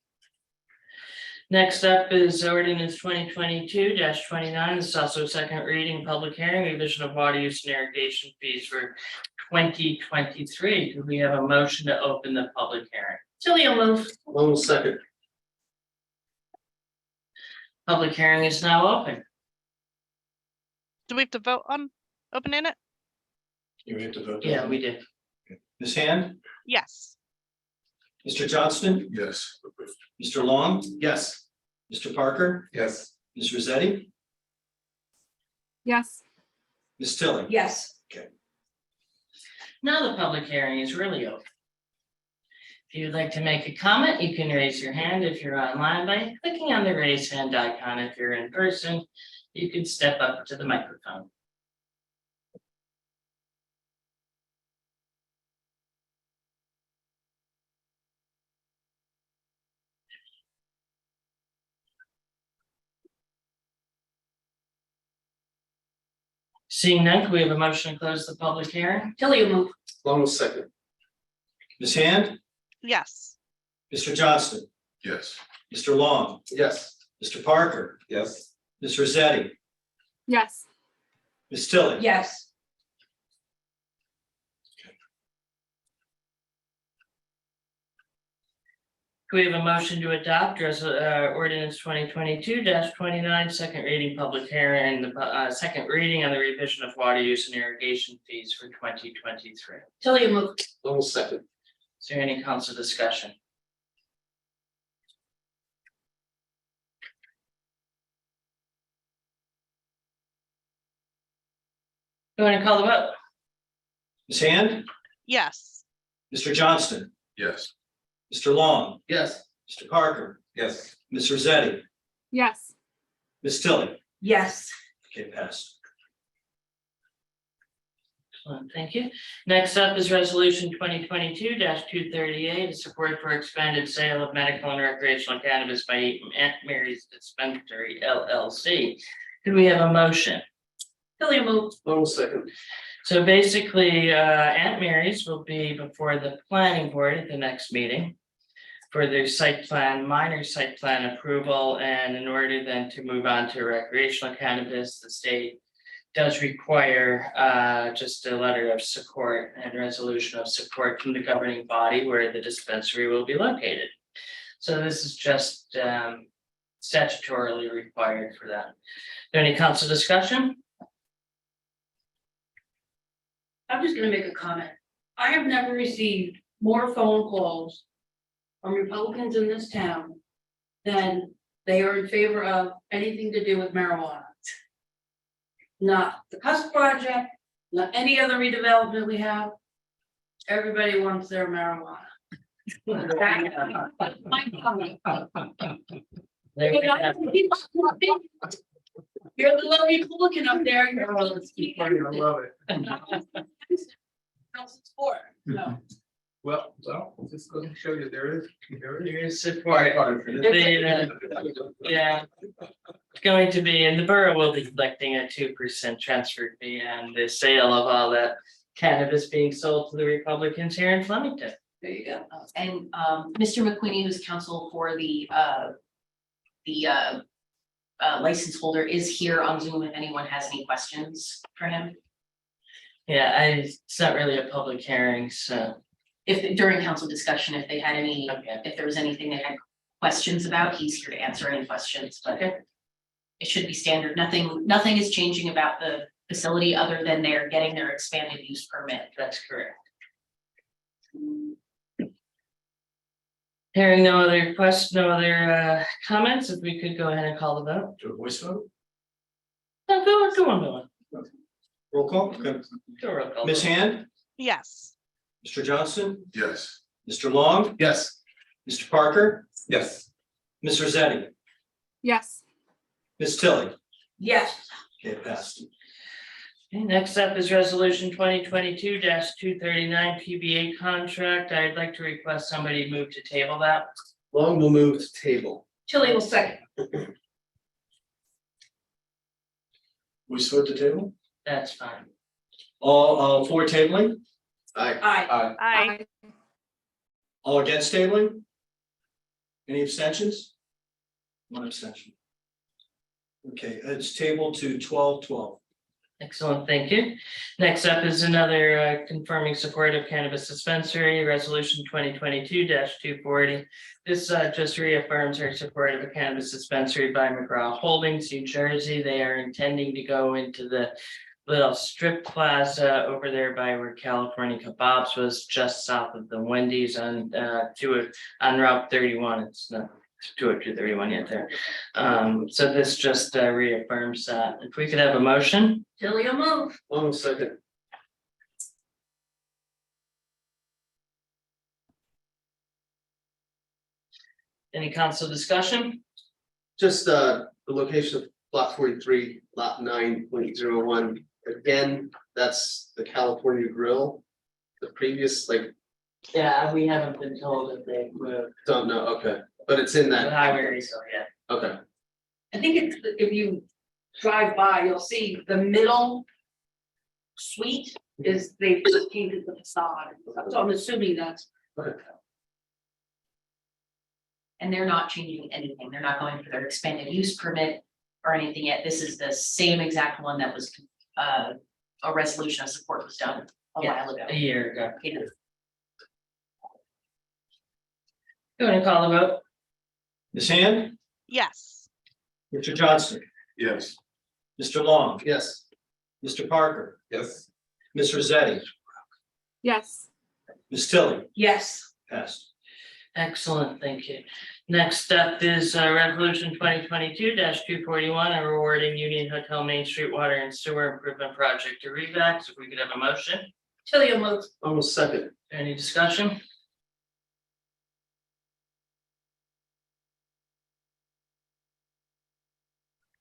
Next up is ordinance 2022-29. This is also a second reading, public hearing, revision of water use and irrigation fees for 2023. Do we have a motion to open the public hearing? Tilly will move. Long second. Public hearing is now open. Do we have to vote on opening it? You have to vote. Yeah, we did. Ms. Hand, Yes. Mr. Johnston, Yes. Mr. Long, Yes. Mr. Parker, Yes. Ms. Rosetti, Yes. Ms. Tilly. Yes. Now the public hearing is really open. If you'd like to make a comment, you can raise your hand if you're online by clicking on the raise hand icon. If you're in person, you can step up to the microphone. Seeing none, can we have a motion to close the public hearing? Tilly will move. Long second. Ms. Hand, Yes. Mr. Johnston, Yes. Mr. Long, Yes. Mr. Parker, Yes. Ms. Rosetti, Yes. Ms. Tilly. Yes. Can we have a motion to adopt ordinance 2022-29, second reading, public hearing, and the second reading on the revision of water use and irrigation fees for 2023. Tilly will move. Long second. Is there any council discussion? Go ahead and call the vote. Ms. Hand, Yes. Mr. Johnston, Yes. Mr. Long, Yes. Mr. Parker, Yes. Ms. Rosetti, Yes. Ms. Tilly. Yes. Okay, passed. Excellent, thank you. Next up is resolution 2022-238, support for expanded sale of medical and recreational cannabis by Aunt Mary's Dispensary LLC. Could we have a motion? Tilly will move. Long second. So basically, Aunt Mary's will be before the planning board at the next meeting for their site plan, minor site plan approval, and in order then to move on to recreational cannabis, the state does require just a letter of support and resolution of support from the governing body where the dispensary will be located. So this is just statutorily required for that. Is there any council discussion? I'm just gonna make a comment. I have never received more phone calls from Republicans in this town than they are in favor of anything to do with marijuana. Not the Cusp project, not any other redevelopment we have. Everybody wants their marijuana. My comment. There we have it. You're the little Republican up there. You're I love it. support, so. Well, just going to show you there Your support. Yeah. It's going to be, and the borough will be collecting a 2% transfer fee and the sale of all that cannabis being sold to the Republicans here in Flemington. There you go. And Mr. McQueenie, who's counsel for the license holder, is here on Zoom if anyone has any questions for him. Yeah, it's not really a public hearing, so. If during council discussion, if they had any, Okay. if there was anything they had questions about, he's here to answer any questions, but it should be standard. Nothing is changing about the facility other than they're getting their expanded use permit. That's correct. Hearing no other comments, if we could go ahead and call the vote. Do a voice vote? No, go on. Roll call. Okay. Go roll call. Ms. Hand, Yes. Mr. Johnston, Yes. Mr. Long, Yes. Mr. Parker, Yes. Ms. Rosetti, Yes. Ms. Tilly. Yes. Okay, passed. Okay, next up is resolution 2022-239 PBA contract. I'd like to request somebody move to table that. Long will move to table. Tilly will second. Voice vote to table? That's fine. All for tabling? Aye. Aye. Aye. All against tabling? Any abstentions? One abstention. Okay, it's tabled to 12-12. Excellent, thank you. Next up is another confirming support of cannabis dispensary, resolution 2022-240. This just reaffirms our support of a cannabis dispensary by McGraw Holdings, New Jersey. They are intending to go into the little strip plaza over there by where California Kebabs was, just south of the Wendy's on Route 31. It's not 231 yet there. So this just reaffirms that. If we could have a motion. Tilly will move. Long second. Any council discussion? Just the location of block 43, lot 9.01. Again, that's the California Grill. The previous, like, Yeah, we haven't been told that they moved don't know, okay, but it's in the that. highway, so yeah. Okay, I think it's, if you drive by, you'll see the middle suite is, they just painted the facade, so I'm assuming that's. And they're not changing anything. They're not going for their expanded use permit or anything yet. This is the same exact one that was a resolution of support was done a while ago. A year ago. Yeah. Go ahead and call the vote. Ms. Hand, Yes. Mr. Johnston, Yes. Mr. Long, yes. Mr. Parker, Yes. Ms. Rosetti, Yes. Ms. Tilly, Yes. passed. Excellent, thank you. Next up is resolution 2022-241, awarding Union Hotel Main Street Water and Sewer Improvement Project to Revax. If we could have a motion, Tilly will move. Almost second. any discussion?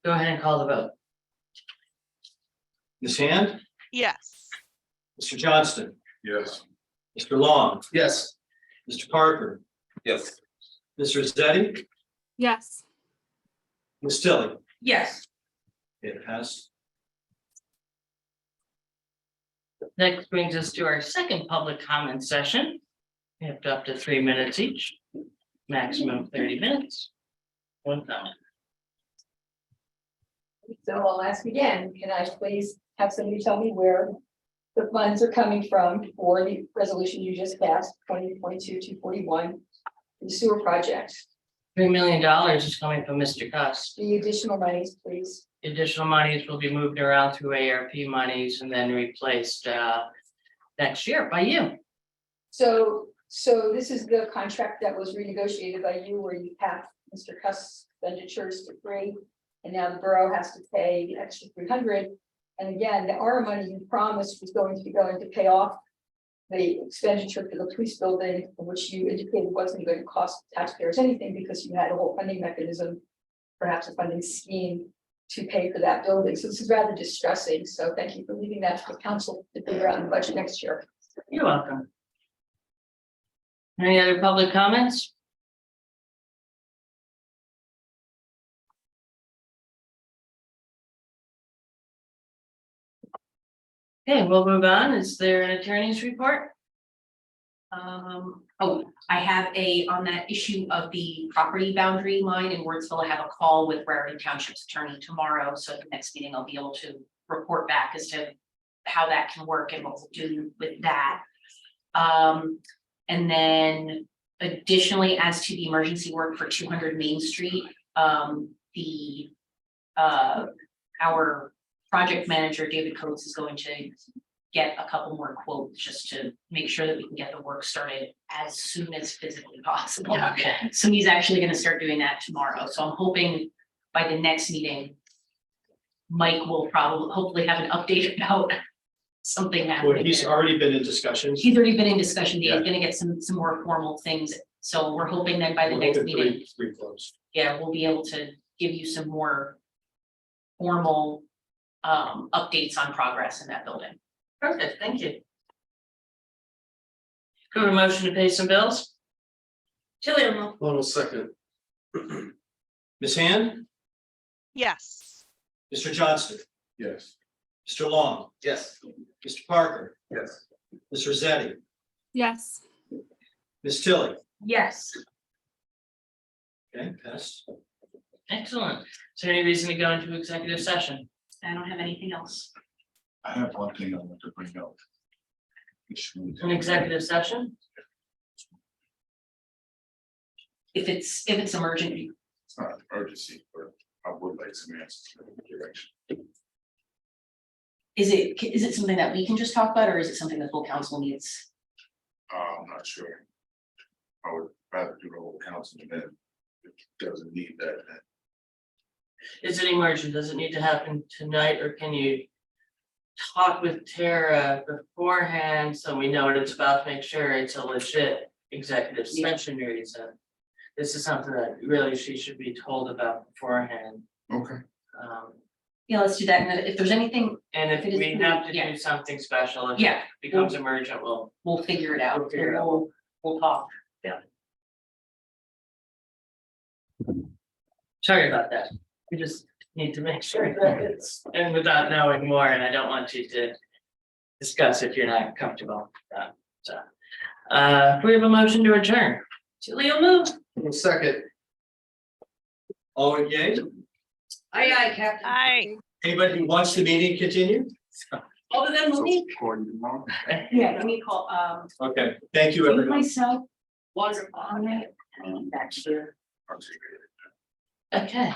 Go ahead and call the vote. Ms. Hand, Yes. Mr. Johnston, Yes. Mr. Long, Yes. Mr. Parker, Yes. Ms. Rosetti, Yes. Ms. Tilly, Yes. it passed. Next brings us to our second public comment session. We have up to 3 minutes each, maximum of 30 minutes. One comment. So I'll ask again, can I please have somebody tell me where the funds are coming from for the resolution you just passed, 2022-241, the sewer project? $3 million is coming from Mr. Cuss. The additional monies, please. Additional monies will be moved around through ARP monies and then replaced next year by you. So this is the contract that was renegotiated by you where you capped Mr. Cuss expenditures to free. And now the borough has to pay the extra 300. And again, the ARA money you promised was going to pay off the expenditure for the police building, which you indicated wasn't going to cost taxpayers anything because you had a whole funding mechanism, perhaps a funding scheme to pay for that building. So this is rather distressing. So thank you for leaving that to the council to figure out in the budget next year. You're welcome. Any other public comments? Okay, we'll move on. Is there an attorney's report? I have on that issue of the property boundary line in Wardsville, I have a call with Raritan Township's attorney tomorrow, so at the next meeting, I'll be able to report back as to how that can work and what we'll do with that. And then additionally, as to the emergency work for 200 Main Street, our project manager, David Coates, is going to get a couple more quotes just to make sure that we can get the work started as soon as physically possible. Okay. So he's actually gonna start doing that tomorrow. So I'm hoping by the next meeting, Mike will hopefully have an update about something Well, happening. he's there. already been in discussions. He's already been in discussion. He's Yeah. gonna get some more formal things. So we're hoping that by the We're next hoping meeting, three close. yeah, we'll be able to give you some more formal updates on progress in that building. Perfect, thank you. Go to motion to pay some bills? Tilly will move. Almost second. Ms. Hand, Yes. Mr. Johnston, Yes. Mr. Long, Yes. Mr. Parker, Yes. Ms. Rosetti, Yes. Ms. Tilly, Yes. okay, passed. Excellent. Is there any reason to go into executive session? I don't have anything else. I have one thing I want to bring up. An executive session? If it's emergent, It's not an emergency, but I would like some answers in the direction. is it something that we can just talk about, or is it something the full council needs? I'm not sure. I would rather do the whole council and then if it doesn't need that, then Is it emergent? Does it need to happen tonight, or can you talk with Tara beforehand so we know what it's about, to make sure it's a legit executive session reason? this is something that really she should be told about beforehand. Okay. Yeah, let's do that. And if there's anything, And if It is we pretty- have to yeah. do something special, if it Yeah. becomes emergent, we'll figure it out. We'll figure it out. We'll talk. sorry about that. We just need to make sure that it's, and without knowing more, and I don't want you to discuss if you're not comfortable with that, so. We have a motion to adjourn. Julie will move. Second. All engaged? Aye, aye, Captain. Aye. Anybody who wants the meeting continue? Other than So Monique. according to Mark. Yeah, let me call, Okay, thank you, me everyone. myself, wonderful, on it, and that's your. Okay,